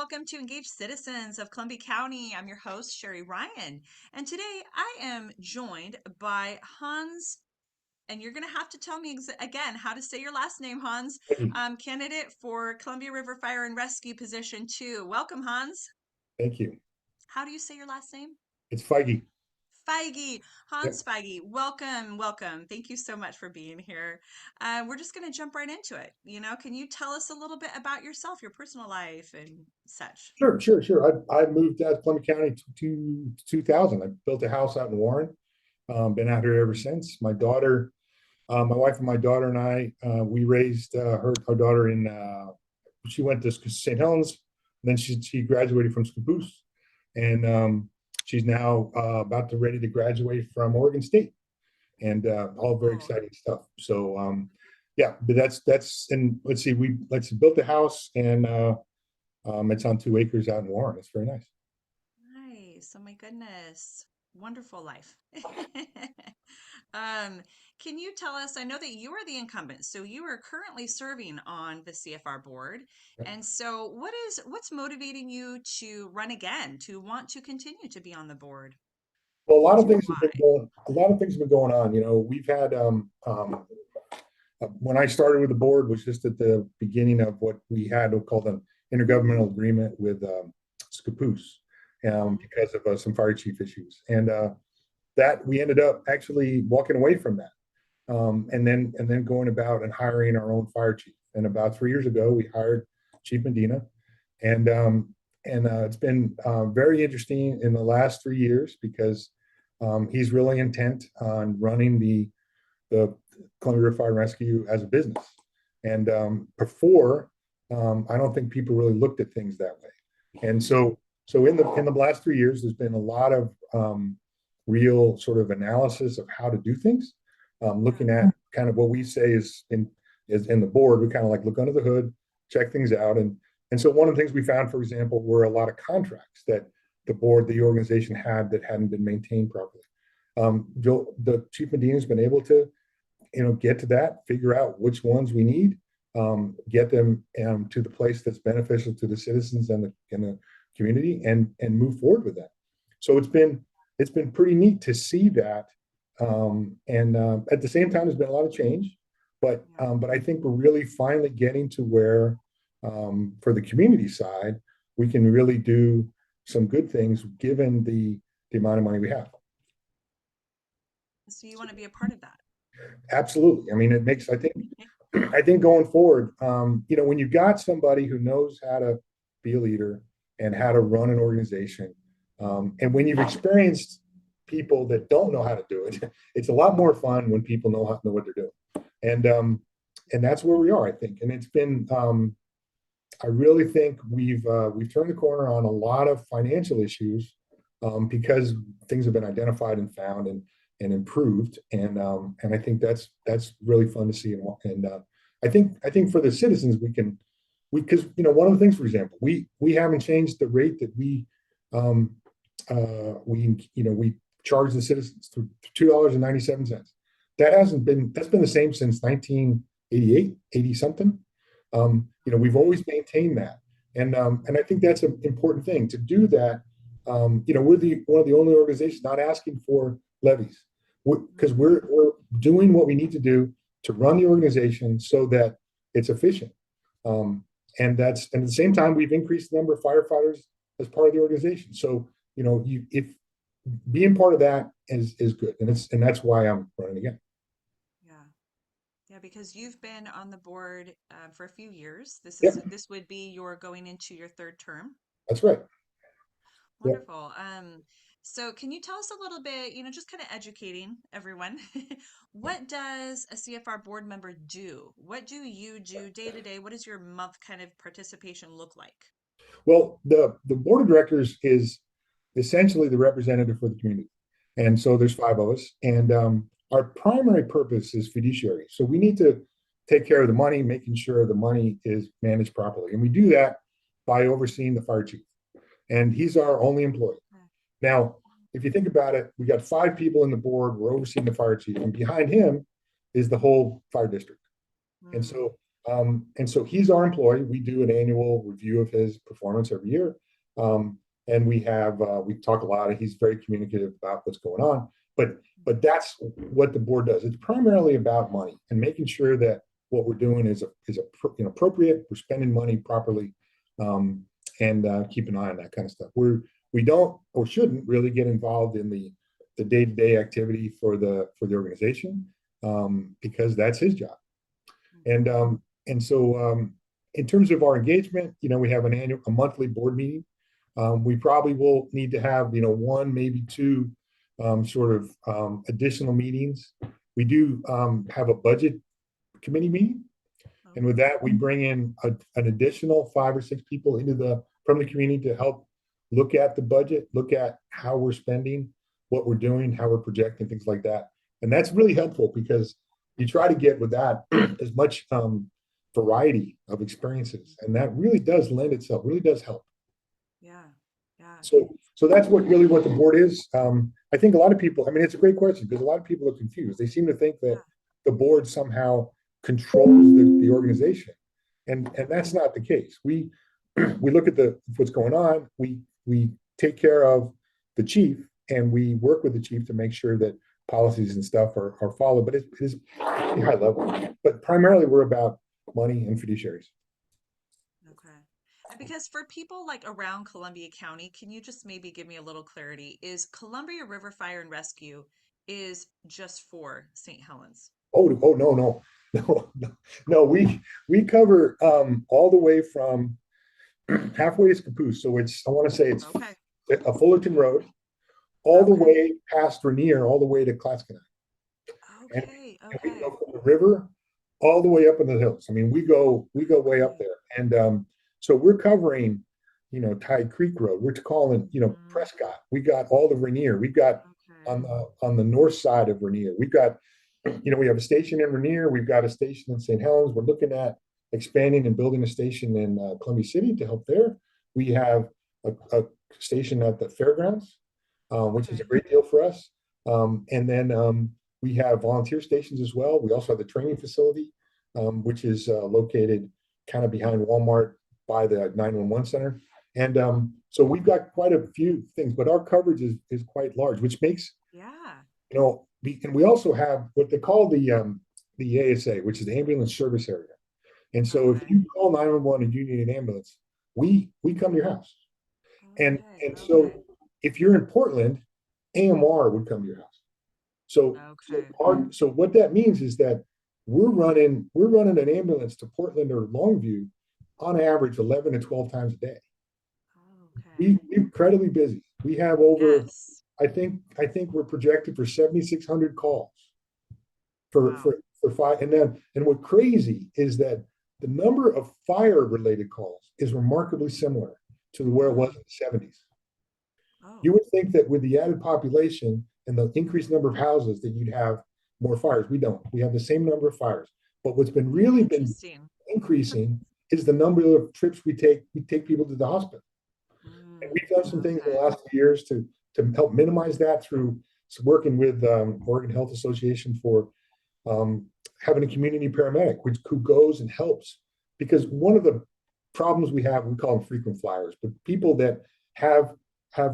welcome to Engaged Citizens of Columbia County. I'm your host, Sherry Ryan. And today I am joined by Hans, and you're going to have to tell me again how to say your last name, Hans, candidate for Columbia River Fire and Rescue Position 2. Welcome, Hans. Thank you. How do you say your last name? It's Feige. Feige, Yep. Hans Feige, welcome, welcome. Thank you so much for being here. We're just going to jump right into it. Can you tell us a little bit about yourself, your personal life and such? Sure. I moved out of Columbia County to 2000. I built a house out in Warren. Been out here ever since. My wife and my daughter and I, we raised our daughter in, she went to St. Helens, then she graduated from Scappoose. And she's now about to ready to graduate from Oregon State. And all very Oh, exciting stuff. So yeah, but and let's see, we built the house and it's on 2 acres out in Warren. It's very nice. nice. Oh my goodness. Wonderful life. Um, can you tell us, I know that you are the incumbent, so you are currently serving on the CF&R board. And so what's motivating you to run again, to want to continue to be on the board? Well, What's your why? a lot of things have been going on. You know, we've had when I started with the board was just at the beginning of what we had called an intergovernmental agreement with Scappoose Mhm. because of some fire chief issues, and that we ended up actually walking away from that, and then going about and hiring our own fire chief. And about 3 years ago, we hired Chief Medina, and it's been very interesting in the last 3 years because he's really intent on running the Columbia River Fire and Rescue as a business. And before, I don't think people really looked at things that way. And so in the last 3 years, there's been a lot of real sort of analysis of how to do things, Yeah. looking at kind of what we say is in the board. We kind of like look under the hood, check things out, and so one of the things we found, for example, were a lot of contracts that the organization had that hadn't been maintained properly. The chief Medina has been able to, get to that, figure out which ones we need, get them to the place that's beneficial to the citizens and the community, and move forward with that. So it's been pretty neat to see that, and at the same time, there's been a lot of change, Yeah. but I think we're really finally getting to where, for the community side, we can really do some good things given the amount of money we have. So you want to be a part of that. Absolutely. I mean, it makes, I think going forward, when you got somebody who knows how to be a leader and how to run an organization, and when you've experienced people that don't know how to do it, it's a lot more fun when people know what they're doing. And that's where we are, I think. And it's been, I really think we've turned the corner on a lot of financial issues, because things have been identified and found and improved, and I think that's really fun to see. And I think for the citizens, we because one of the things, for example, we haven't changed the rate that we charge the citizens to $2.97. That's been the same since 1988, 80 something. We've Okay. always maintained that, and I think that's an important thing to do that. We're one of the only organizations not asking for levies, because Mhm. we're doing what we need to do to run the organization so that it's efficient. Um, and at the same time, we've increased the number of firefighters as part of the organization. So if being part of that is good, and that's why I'm running again. Yeah. Yeah, because you've been on the board for a few years. Yep, This would be your going into your third term. that's right. Yep. Wonderful. So can you tell us a little bit, just kind of educating everyone, what does a CF&R board member do? What do you do day to day? What does your month kind of participation look like? Well, the board of directors is essentially the representative for the community, and so there's five of us, and our primary purpose is fiduciary. So we need to take care of the money, making sure the money is managed properly, and we do that by overseeing the fire chief, and he's our only employee. Now, if you think about it, we got five people in the board. We're overseeing the fire chief, and behind him is the whole fire district. And Mm, so And so he's our employee. We do an annual review of his performance every year. And we talk a lot. He's very communicative about what's going on. But that's what the board does. It's primarily about money and making sure that what we're doing is appropriate. We're spending money properly, and keep an eye on that kind of stuff. We don't or shouldn't really get involved in the day-to-day activity for the organization, because that's his job. And in terms of our engagement, we have a monthly board meeting. We probably will need to have one, maybe two, additional meetings. We do have a budget committee meeting, and with that, we bring in an additional 5 or 6 people from the community to help look at the budget, look at how we're spending, what we're doing, how we're projecting, things like that. And that's really helpful because you try to get with that as much variety of experiences, and that really does lend itself, really does help. Yeah. Yeah. So that's what the board is. I think a lot of people, I mean, it's a great question because a lot of people are confused. They seem to think that the board somehow controls the organization, and that's not the case. We look at what's going on. We take care of the chief, and we work with the chief to make sure that policies and stuff are followed. But it is pretty high level. But primarily, we're about money and fiduciaries. Okay. And because for people like around Columbia County, can you just maybe give me a little clarity? Is Columbia River Fire and Rescue is just for St. Helens? Oh no, no. We cover all the way from halfway to Scappoose. So I want to say it's Okay. a Fullerton Road, all the Okay. way past Rainier, all the way to Clatskanie. And, Okay. and we go Okay. from the river all the way up in the hills. I mean, we go way up Okay. there. And so we're covering, Tide Creek Road. We're calling, Hmm. Prescott. We got all of Rainier. We've got Okay. on the north side of Rainier. We've got, we have a station in Rainier. We've got a station in St. Helens. We're looking at expanding and building a station in Columbia City to help there. We have a station at the fairgrounds, which is a Okay. great deal for us. And then we have volunteer stations as well. We also have the training facility, which is located kind of behind Walmart by the 911 center. And so we've got quite a few things, but our coverage is quite large, which makes, Yeah. and we also have what they call the ASA, which is the ambulance service area. And so if Okay. you call 911 and you need an ambulance, we come to your house. And Okay. and Okay. so if you're in Portland, AMR would come to your house. So Okay. so what that means is that we're running an ambulance to Portland or Longview on average 11 to 12 times a day. Okay. We're incredibly busy. We have over, Yes. I think we're projected for 7,600 calls for Wow. for for five. And what crazy is that the number of fire related calls is remarkably similar to where it was Mm. in the 70s. Oh, You would think that with the added population and the increased number of houses that you'd have more fires. We don't. We have the same number of fires. But what's been really been interesting. increasing is the number of trips we take. We take people to the hospital. And Mm. we've done some things in the Okay. last few years to help minimize that through working with Oregon Health Association for having a community paramedic, who goes and helps. Because one of the problems we have, we call them frequent flyers, but people that have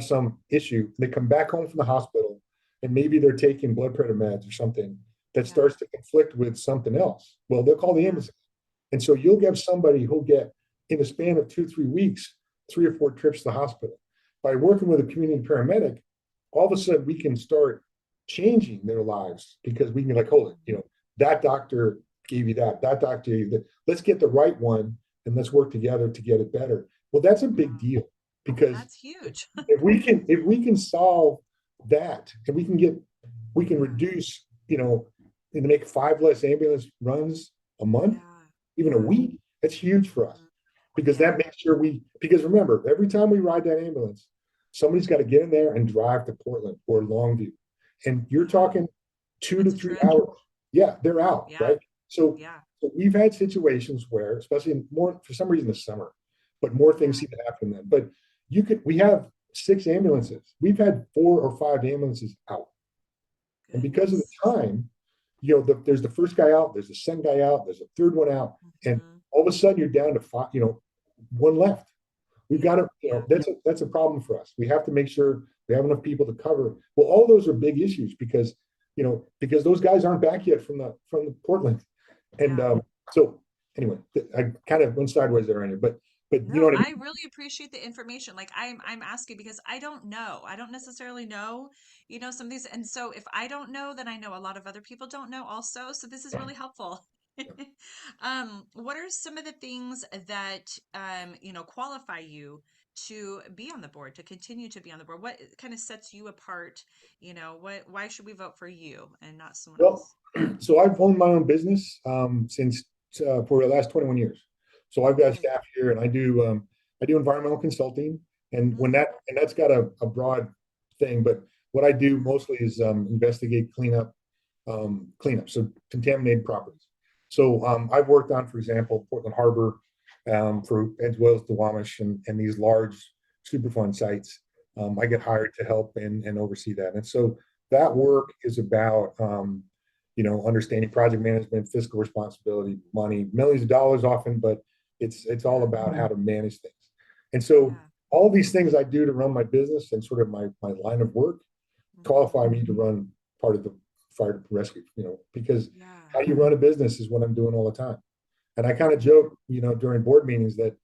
some issue, they come back home from the hospital, and maybe they're taking blood pressure meds or something that Yeah. starts to conflict with something else. Well, they'll call the Yeah. ambulance. And so you'll get somebody who'll get, in a span of 2, 3 weeks, 3 or 4 trips to the hospital. By working with a community paramedic, all of a sudden we can start changing their lives because we can be like, hold it, that doctor gave you that doctor gave you that. Let's get the right one and let's work together to get it better. Well, that's a big Wow. deal because That's huge. if we can solve that, and we can Yeah. reduce, and make 5 less ambulance runs a month, Yeah. even a Yeah. week, that's huge for us Mhm. because that Yeah. makes sure because remember, every time we ride that ambulance, somebody's got to get in there and drive to Portland or Longview. And you're Yeah. talking two to That's a three trip. hours. Yeah, they're out, Yeah. right? So, Yeah. so we've had situations where, especially more for some reason this summer, but more things Yeah. seem to happen then. But we have 6 ambulances. We've had 4 or 5 ambulances out. And because of the Goodness. time, there's the first guy out, there's the second guy out, there's a third one out, and Hmm. all of a sudden you're down to five, one left. We've got Yeah, to, yeah, that's a problem for us. We have to make sure we have enough people to cover. Well, all those are big issues because those guys aren't back yet from the Portland, and yeah. so anyway, I kind of went sideways there, Anya, but you know No, what I I mean. really appreciate the information. Like I'm asking because I don't know. I don't necessarily know, some of these. And so if I don't know, then I know a lot of other people don't know also. So this is really helpful. What are some of the things that qualify you to be on the board, to continue to be on the board? What kind of sets you apart? Why should we vote for you and not someone Well, else? so I've owned my own business since for the last 21 years. So I've got Okay. staff here, and I do environmental consulting, and when Mm, that's got a broad thing. But what I do mhm, mostly is investigate cleanup, so contaminated properties. So I've worked on, for example, Portland Harbor, for as well as the Wamish and these large Superfund sites. I get yeah. hired to help and oversee that, and so that work is about understanding project management, fiscal responsibility, money, millions of dollars often, but it's all Yeah. about how to manage things. And so Yeah. all these things I do to run my business and sort of my line of work Hmm. qualify me to run part of the fire rescue, because Yeah. how you run a business is what I'm doing all the time. And I kind of joke, during board meetings that,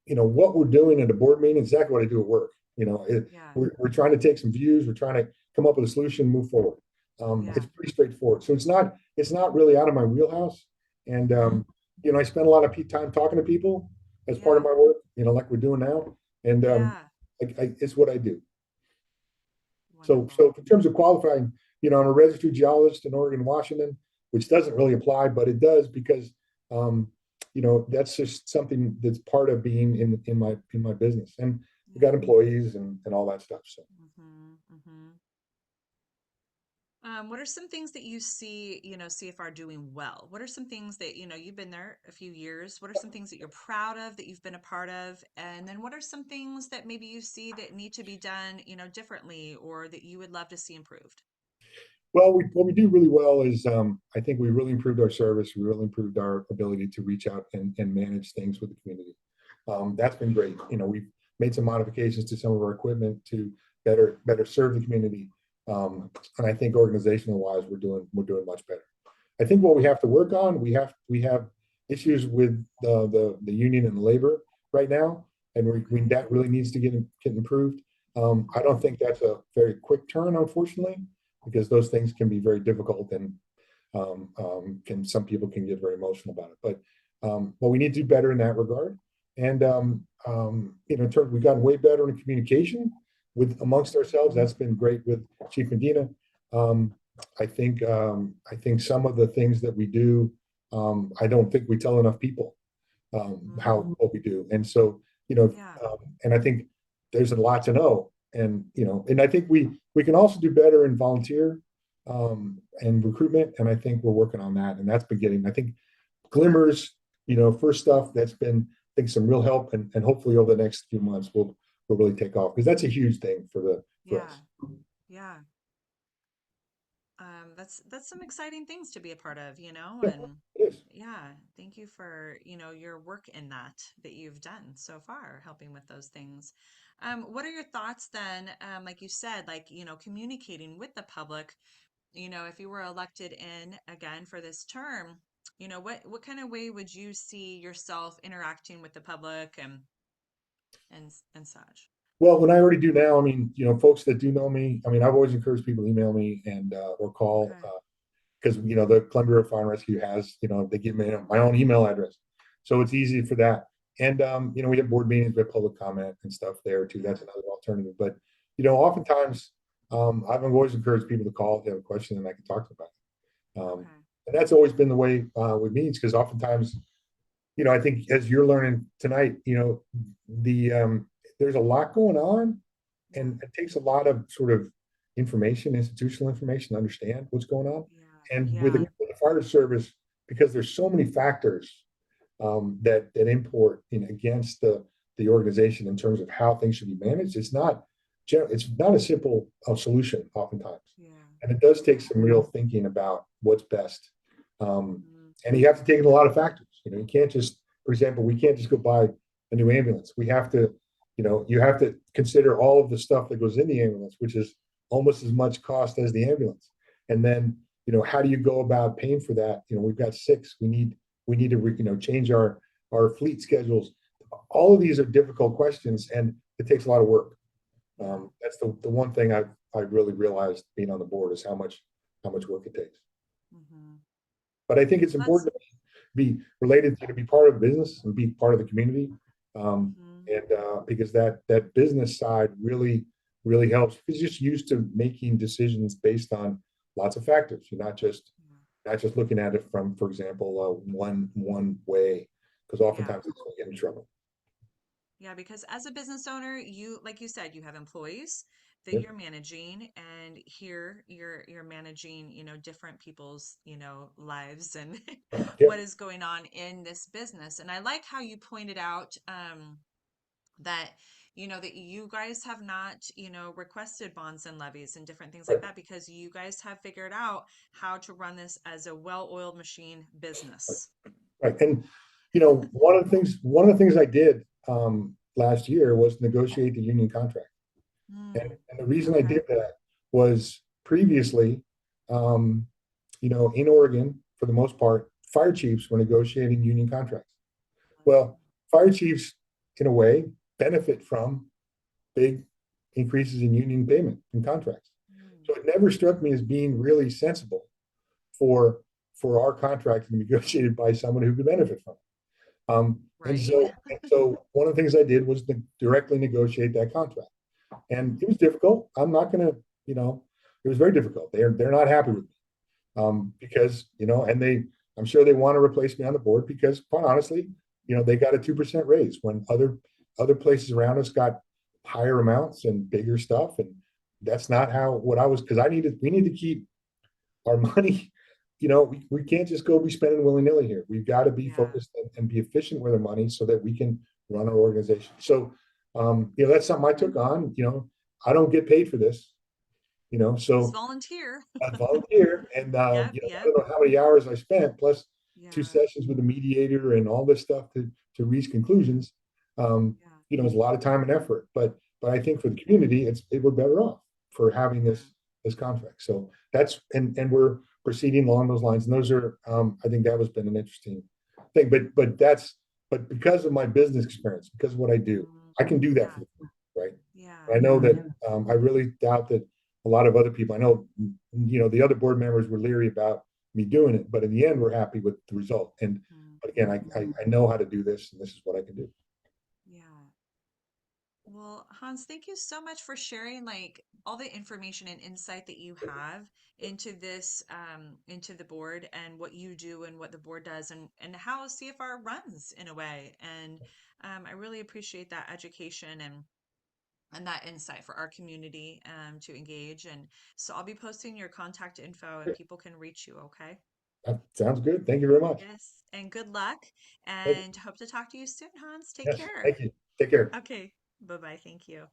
what we're doing at a board meeting is exactly what I do at work. Yeah. We're trying to take some views, we're trying to come up with a solution, move forward. It's Yeah. pretty straightforward. So it's not really out of my wheelhouse. And, Hmm. I spend a lot of time talking to people as part of Yeah. my work, like we're doing now. And Yeah. it's what I do. So, Wonderful. so in terms of qualifying, I'm a registered geologist in Oregon, Washington, which doesn't really apply, but it does because, um, that's just something that's part of being in my business. And we got Yeah. employees and all that stuff. So, Hmm. Hmm. What are some things that you see, CFR doing well? What are some things that, you've been there a few years? What are some things that you're proud of that you've been a part of? And then what are some things that maybe you see that need to be done, differently or that you would love to see improved? well, what we do really well is, I think we really improved our service. We really improved our ability to reach out and manage things with the community. That's been great. We've made some modifications to some of our equipment to better serve the community. And I think organizational wise, we're doing much better. I think what we have to work on, we have issues with the union and labor right now, and Okay. that really needs to get improved. I don't Hmm. think that's a very quick turn, unfortunately, because those things can be very difficult, and can some people can get very emotional about it. But we need to do better in that regard. And in terms, we've gotten way better in communication with amongst ourselves. That's been great with Chief Medina. Um, I think some of the things that we do, I don't think we tell enough people how Hmm. what we do, and so you know, Yeah. and I think there's a lot to know, and I think we can also do better in volunteer and recruitment, and I think we're working on that, and that's been getting, I think, glimmers, first stuff that's been, I think, some real help, and hopefully over the next few months we'll really take off because that's a huge thing for Yeah. us. Yeah. That's some exciting things to be a part of, Yeah, and it is. yeah, thank you for, your work in that you've done so far, helping with those things. What are your thoughts then, like you said, like, communicating with the public, if you were elected in again for this term, what kind of way would you see yourself interacting with the public and such? Well, when I already do now, I mean, folks that do know me, I mean, I've always encouraged people to email me and or call, Okay. because the Columbia Fire and Rescue has, they give me my own email address, so it's easy for that. And we have board meetings, we have public comment and stuff there too. That's Yeah. another alternative. But oftentimes, I've always encouraged people to call if they have a question and I can talk to them about it. Okay. And that's always been the way with meetings, because oftentimes, I think as you're learning tonight, the there's a lot going on, Yeah. and it takes a lot of sort of information, institutional information, to understand what's going on. Yeah. And with Yeah. the fire service, because there's so many factors that import against the organization in terms of how things should be managed, it's not a simple solution oftentimes. Yeah. And it does take Yeah. some real thinking about what's best. Mm, And you have to take in a lot of factors. You can't just, for example, we can't just go buy a new ambulance. We have to, you have to consider all of the stuff that goes in the ambulance, which is almost as much cost as the ambulance. And then, how do you go about paying for that? We've got six. We need to, change our fleet schedules. All of these are difficult questions, and it takes a lot of work. yeah. That's the one thing I've really realized being on the board is how much work it takes. Hmm. But I think it's That's, important to be related to be part of business and be part of the community, hmm. and because that business side really helps. It's just used to making decisions based on lots of factors. You're not just looking at it from, for example, one way, because Yeah. oftentimes it's going to get in trouble. Yeah, because as a business owner, you, like you said, you have employees that Yeah, you're managing, and here you're managing, different people's, lives and yeah, what is going on in this business. And I like how you pointed out that that you guys have not, requested bonds and levies and different things like right, that because you guys have figured out how to run this as a well-oiled machine business. right. And one of the things I did last year was negotiate the union contract. And, Hmm. and the reason I Okay. did that was previously, in Oregon, for the most part, fire chiefs were negotiating union contracts. Well, fire chiefs, in a way, benefit from big increases in union payment and contracts. Hmm. So it never struck me as being really sensible for for our contract to be negotiated by someone who could benefit from it. And Right. so, and so one of the things I did was to directly negotiate that contract. And it Hmm. was difficult. I'm not going to, it was very difficult. They're not happy Yeah. with me, because, and I'm sure they want to replace me on the board because, quite honestly, they got a 2% raise when other places around us got higher amounts and bigger stuff. And that's not how what I was, because we need to keep our money. We can't just go be spending willy nilly here. We've got to be Yeah. focused and be efficient with our money so that we can run our organization. So, that's something I took on. I don't get paid for this, It's so volunteer. I volunteer, and Yep. I Yep. don't know how many hours I spent, plus two Yeah. sessions with a mediator and all this stuff to reach conclusions. Yeah. It's a lot of time and effort, but I think for the community, we're better off for having Hmm. this contract. So that's and we're proceeding along those lines, and those are I think that has been an interesting thing. But because of my business experience, because of what I do, Hmm. I can do that for Yeah. the community, right? Yeah. I know that I really doubt that a lot of other people. I know, the other board members were leery about me doing it, but in the end, we're happy with the result. And Hmm. but again, I know how to do this, and this is what I can do. Yeah. Well, Hans, thank you so much for sharing like all the information and insight that you have into this, into the board and what you do and what the board does and how CFR runs in a way. And I really appreciate that education and that insight for our community to engage. And so I'll be posting your contact info and people can reach you. Okay. That sounds good. Thank you very much. Yes. And good luck Hey, and hope to talk to you soon, Hans. Take yes, care. thank you. Take care. Okay. Bye bye. Thank you.